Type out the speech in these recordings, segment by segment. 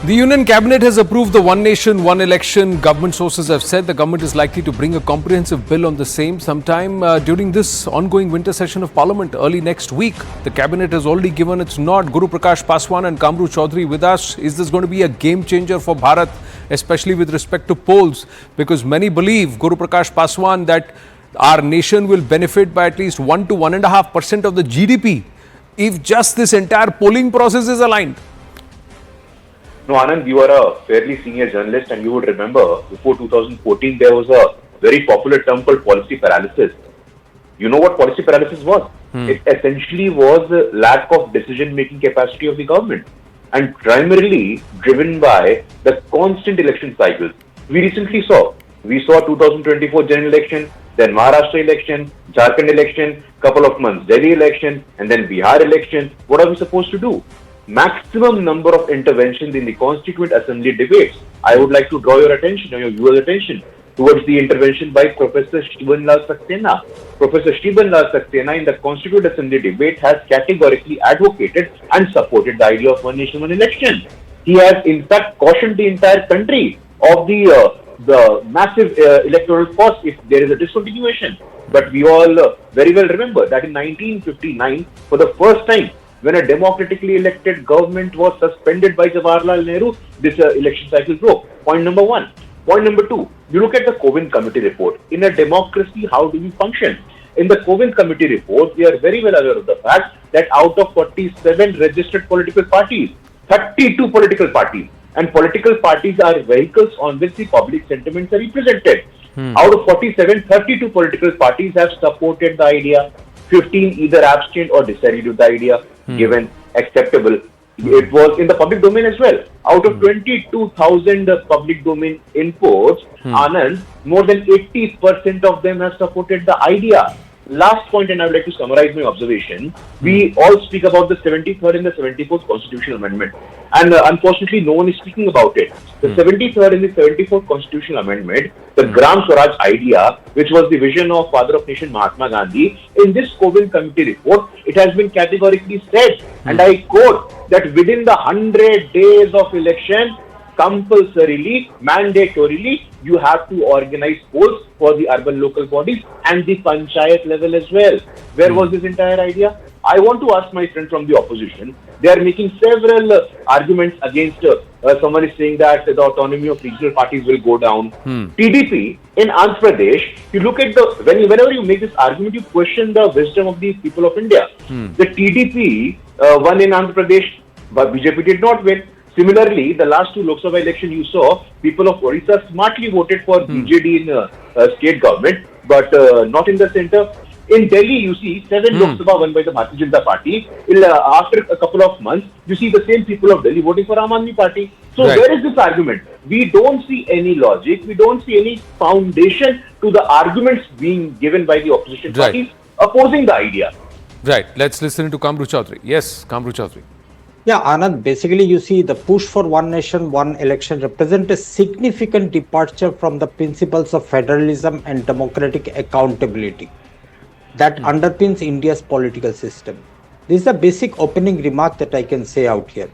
The Union Cabinet has approved the One Nation, One Election. Government sources have said the government is likely to bring a comprehensive bill on the same sometime during this ongoing winter session of Parliament early next week. The Cabinet has already given its nod. Guru Prakash Paswan and Kamru Chaudhary with us. Is this going to be a game changer for Bharat, especially with respect to polls? Because many believe, Guru Prakash Paswan, that our nation will benefit by at least 1 to 1.5% of the GDP if just this entire polling process is aligned. No, Anand, you are a fairly senior journalist and you would remember before 2014 there was a very popular term called policy paralysis. You know what policy paralysis was? It essentially was the lack of decision-making capacity of the government and primarily driven by the constant election cycles. We saw 2024 general election, then Maharashtra election, Jharkhand election, couple of months Delhi election, and then Bihar election. What are we supposed to do? Maximum number of interventions in the Constituent Assembly debates. I would like to draw your attention, or your viewers' attention, towards the intervention by Professor Shrivanlal Saxena. Professor Shrivanlal Saxena in the Constituent Assembly debate has categorically advocated and supported the idea of one nation, one election. He has in fact cautioned the entire country of the massive electoral cost if there is a discontinuation. But we all very well remember that in 1959, for the first time, when a democratically elected government was suspended by Jawaharlal Nehru, this election cycle broke. Point number one. Point number two, you look at the Kovind Committee report. In a democracy, how do we function? In the Kovind Committee report, we are very well aware of the fact that out of 47 registered political parties, 32 political parties, and political parties are vehicles on which the public sentiments are represented. Out of 47, 32 political parties have supported the idea. 15 either abstained or disagreed with the idea, given acceptable. It was in the public domain as well. Out of 22,000 public domain inputs, Anand, more than 80% of them have supported the idea. Last point, and I would like to summarize my observation. We all speak about the 73rd and the 74th Constitutional Amendment. And unfortunately, no one is speaking about it. The 73rd and the 74th Constitutional Amendment, the Gram Swaraj idea, which was the vision of Father of Nation Mahatma Gandhi, in this Kovind Committee report, it has been categorically said, and I quote, that within the 100 days of election, compulsorily, mandatorily, you have to organize polls for the urban local bodies and the panchayat level as well. Where was this entire idea? I want to ask my friend from the opposition. They are making several arguments against, someone is saying that the autonomy of regional parties will go down. TDP in Andhra Pradesh, you look at whenever you make this argument, you question the wisdom of the people of India. The TDP won in Andhra Pradesh, but BJP did not win. Similarly, the last two Lok Sabha elections you saw, people of Odisha smartly voted for BJD in state government, but not in the centre. In Delhi, you see 7 Lok Sabha won by the Bharatiya Janata Party. After a couple of months, you see the same people of Delhi voting for Aam Aadmi Party. So where is this argument? We don't see any logic. We don't see any foundation to the arguments being given by the opposition parties opposing the idea. Right. Let's listen to Kamru Chaudhary. Yes, Kamru Chaudhary. Yeah, Anand, basically you see the push for one nation, one election represent a significant departure from the principles of federalism and democratic accountability that underpins India's political system. This is a basic opening remark that I can say out here.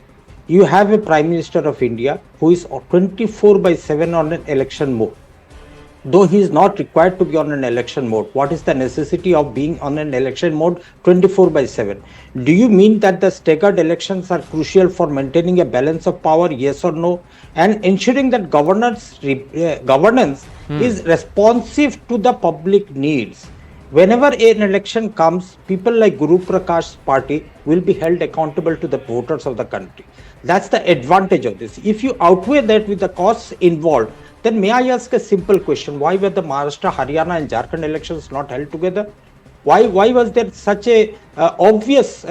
You have a Prime Minister of India who is 24/7 on an election mode. Though he is not required to be on an election mode, what is the necessity of being on an election mode 24/7? Do you mean that the staggered elections are crucial for maintaining a balance of power, yes or no? And ensuring that governance is responsive to the public needs. Whenever an election comes, people like Guru Prakash's party will be held accountable to the voters of the country. That's the advantage of this. If you outweigh that with the costs involved, then may I ask a simple question? Why were the Maharashtra, Haryana and Jharkhand elections not held together? Why was there such a obvious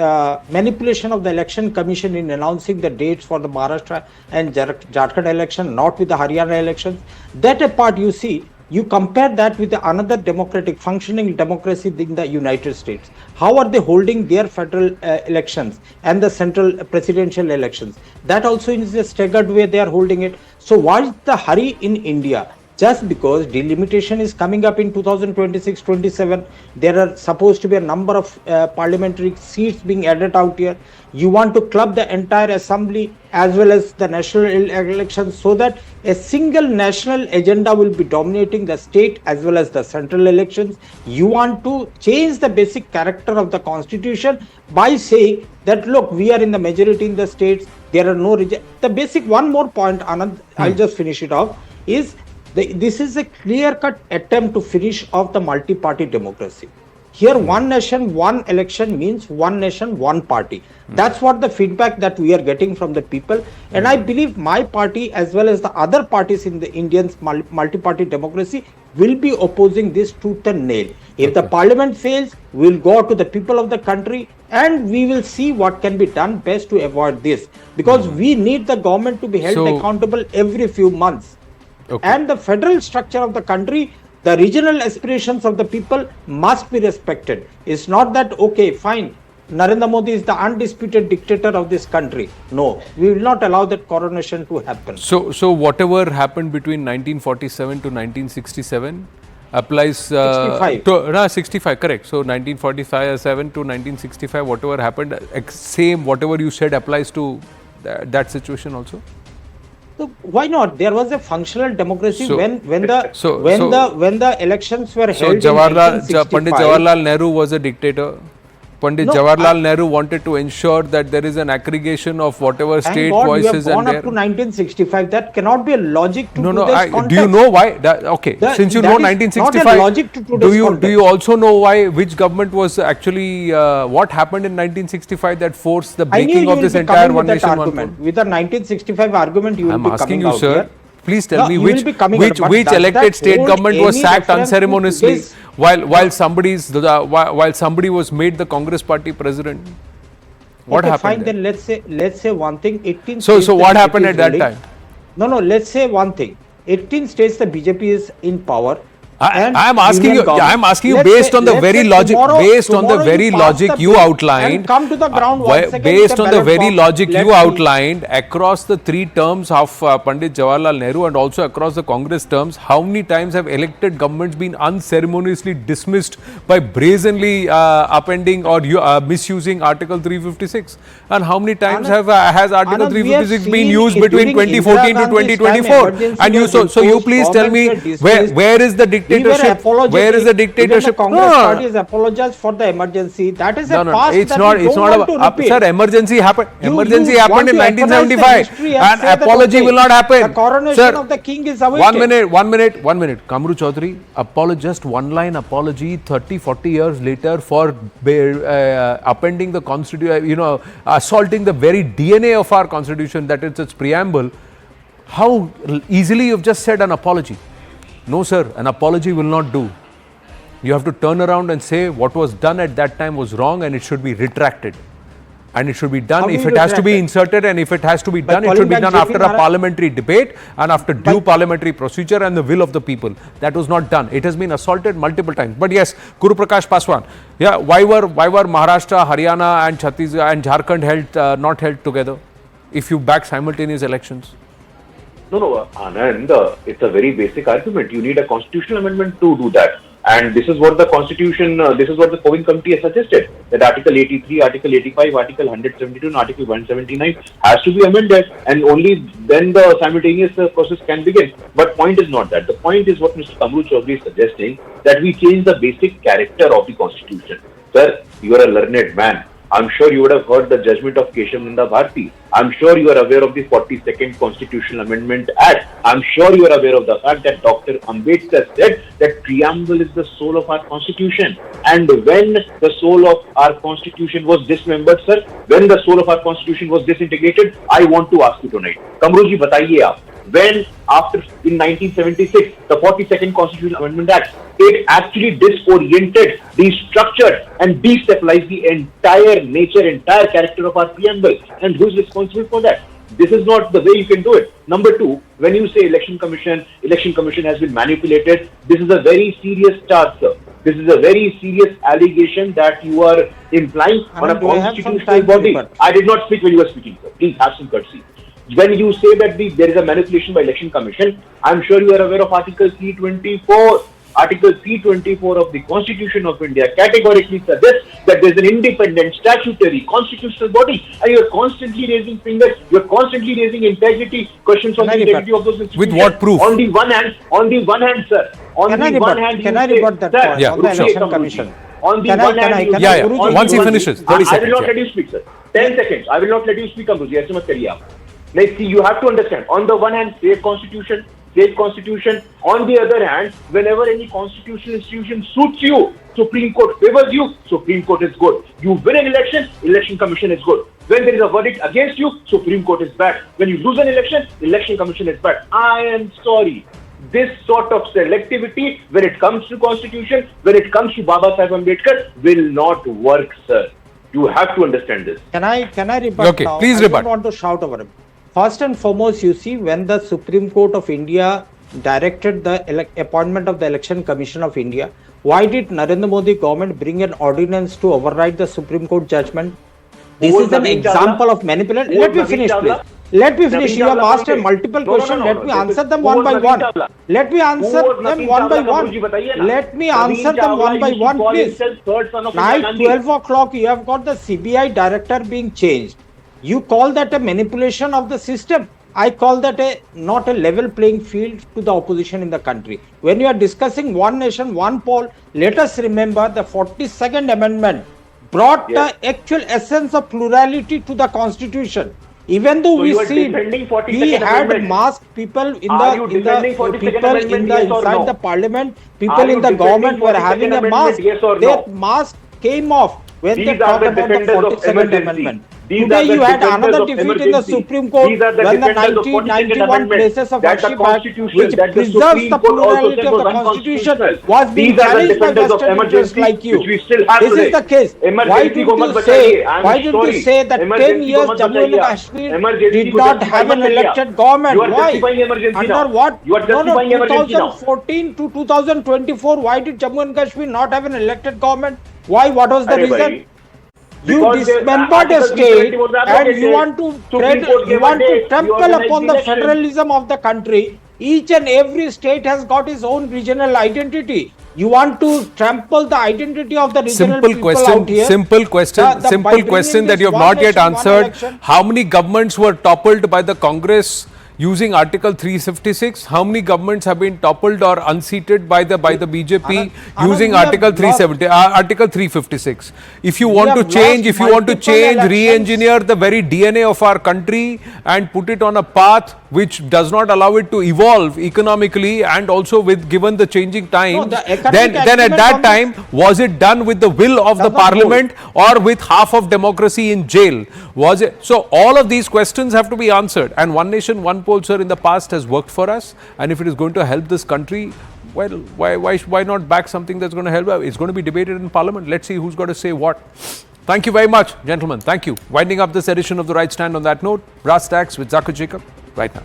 manipulation of the election commission in announcing the dates for the Maharashtra and Jharkhand election, not with the Haryana elections? That apart, you see, you compare that with another democratic functioning democracy in the United States. How are they holding their federal elections and the central presidential elections? That also is a staggered way they are holding it. So why is the hurry in India just because delimitation is coming up in 2026-27, there are supposed to be a number of parliamentary seats being added out here. You want to club the entire assembly as well as the national elections so that a single national agenda will be dominating the state as well as the central elections. You want to change the basic character of the constitution by saying that, look, we are in the majority in the states, there are no the basic one more point, Anand, I'll just finish it off, is this is a clear-cut attempt to finish off the multi-party democracy. Here, one nation, one election means one nation, one party. That's what the feedback that we are getting from the people. And I believe my party, as well as the other parties in the Indian multi-party democracy, will be opposing this tooth and nail. If the parliament fails, we'll go to the people of the country and we will see what can be done best to avoid this. Because we need the government to be held accountable every few months. And the federal structure of the country, the regional aspirations of the people must be respected. It's not that, okay, fine, Narendra Modi is the undisputed dictator of this country. No, we will not allow that coronation to happen. So whatever happened between 1947 to 1967 applies 65. to 65, correct. So 1947 to 1965, whatever happened, same whatever you said applies to that situation also. So why not? There was a functional democracy when the elections were held. So Pandit Jawaharlal Nehru was a dictator. Pandit Jawaharlal Nehru wanted to ensure that there is an aggregation of whatever state voices and there. Up to 1965. That cannot be a logic to today's context. Do you know why? Since you know 1965, not a logic to do you also know why? Which government was actually what happened in 1965 that forced the breaking of this entire one nation one vote? With the 1965 argument, you will be coming out here. Please tell me which elected state government was sacked unceremoniously while somebody was made the Congress party president. What happened? Fine, then let's say one thing. 18 so what happened at that time? No, let's say one thing. 18 states the BJP is in power. I am asking you based on the very logic you outlined. Come to the ground based on the very logic you outlined across the three terms of Pandit Jawaharlal Nehru and also across the Congress terms, how many times have elected governments been unceremoniously dismissed by brazenly upending or misusing Article 356? And how many times has Article 356 been used between 2014 to 2024? And you please tell me where is the dictatorship? Where is the dictatorship? The Congress party has apologized for the emergency. That is a past it's that not. we It's don't not want about. to repeat. Sir, emergency happened. Emergency You happened in want to apologize the 1975, history and say that, apology okay, will not happen. The coronation Sir, of the king is awaited. One minute. Kamru Chaudhary, just one line apology 30, 40 years later for upending the constitution, assaulting the very DNA of our constitution, that is its preamble. How easily you've just said an apology. No, sir, an apology will not do. You have to turn around and say what was done at that time was wrong and it should be retracted. And it should be done if it has to be inserted, and if it has to be done, it should be done after a parliamentary debate and after due parliamentary procedure and the will of the people. That was not done. It has been assaulted multiple times. But yes, Guru Prakash Paswan, why were Maharashtra, Haryana and Chhattisgarh and Jharkhand not held together if you back simultaneous elections? No, Anand, it's a very basic argument. You need a constitutional amendment to do that. And this is what the Constitution, this is what the Kovin Committee has suggested, that Article 83, Article 85, Article 172 and Article 179 has to be amended, and only then the simultaneous process can begin. But point is not that. The point is what Mr. Kamru Chaudhary is suggesting, that we change the basic character of the Constitution. Sir, you are a learned man. I'm sure you would have heard the judgment of Keshav Nanda Bharti. I'm sure you are aware of the 42nd Constitutional Amendment Act. I'm sure you are aware of the fact that Dr. Ambedkar said that preamble is the soul of our Constitution. And when the soul of our Constitution was dismembered, sir, when the soul of our Constitution was disintegrated, I want to ask you tonight. Kamruji, bataiye aap. When after in 1976, the 42nd Constitutional Amendment Act, it actually disoriented, destructured and destabilized the entire nature, entire character of our preamble. And who is responsible for that? This is not the way you can do it. Number two, when you say election commission has been manipulated, this is a very serious charge, sir. This is a very serious allegation that you are implying on a constitutional body. I did not speak when you were speaking, sir. Please have some courtesy. When you say that there is a manipulation by Election Commission, I'm sure you are aware of Article 324. Article 324 of the Constitution of India categorically suggests that there is an independent statutory constitutional body, and you are constantly raising fingers, you are constantly raising integrity questions on the integrity of those institutions. With what proof? On the one hand, sir. Can I rebut that point yeah, on the Election Commission? On the one hand, once he finishes, 30 seconds. I will not let you speak, sir. 10 seconds. I will not let you speak, Amruji. ऐसे मत करिए आप. Like, see, you have to understand. On the one hand, safe constitution. On the other hand, whenever any constitutional institution suits you, Supreme Court favors you, Supreme Court is good. You win an election, Election Commission is good. When there is a verdict against you, Supreme Court is bad. When you lose an election, Election Commission is bad. I am sorry. This sort of selectivity, when it comes to Constitution, when it comes to Baba Sahib Ambedkar, will not work, sir. You have to understand this. Can I rebut okay, now? please I rebut. don't want to shout over him. First and foremost, you see, when the Supreme Court of India directed the appointment of the Election Commission of India, why did Narendra Modi government bring an ordinance to override the Supreme Court judgment? This is an example of manipulation. Let me finish, please. Let me finish. You have asked multiple questions. Let me answer them one by one. Let me answer them one by one. Let me answer them one by one, please. Night 12 o'clock, you have got the CBI director being changed. You call that a manipulation of the system. I call that not a level playing field to the opposition in the country. When you are discussing one nation, one poll, let us remember the 42nd Amendment brought the actual essence of plurality to the Constitution. Even though we see we had masked people inside the parliament, people in the government were having a mask. That mask came off when they talked about the 42nd Amendment. Today you had another defeat in the Supreme Court when the 1991 places of worship act, which preserves the plurality of the Constitution, was being challenged by vested interests like you. This is the case. Why did you say that 10 years Jammu and Kashmir did not have an elected government? Why? Under what? No, 2014 to 2024, why did Jammu and Kashmir not have an elected government? Why? What was the reason? You dismembered a state and you want to trample upon the federalism of the country. Each and every state has got its own regional identity. You want to trample the identity of the regional people out here. Simple question that you have not yet answered. How many governments were toppled by the Congress using Article 356? How many governments have been toppled or unseated by the BJP using Article 370, Article 356? If you want to change, re-engineer the very DNA of our country and put it on a path which does not allow it to evolve economically and also with given the changing time, then at that time, was it done with the will of the parliament or with half of democracy in jail? Was it? So all of these questions have to be answered, and One Nation, One Poll, sir, in the past has worked for us, and if it is going to help this country, well, why not back something that's going to help? It's going to be debated in Parliament. Let's see who's got to say what. Thank you very much, gentlemen. Thank you. Winding up this edition of The Right Stand on that note, Brass Tacks with Zakir Jacob right now.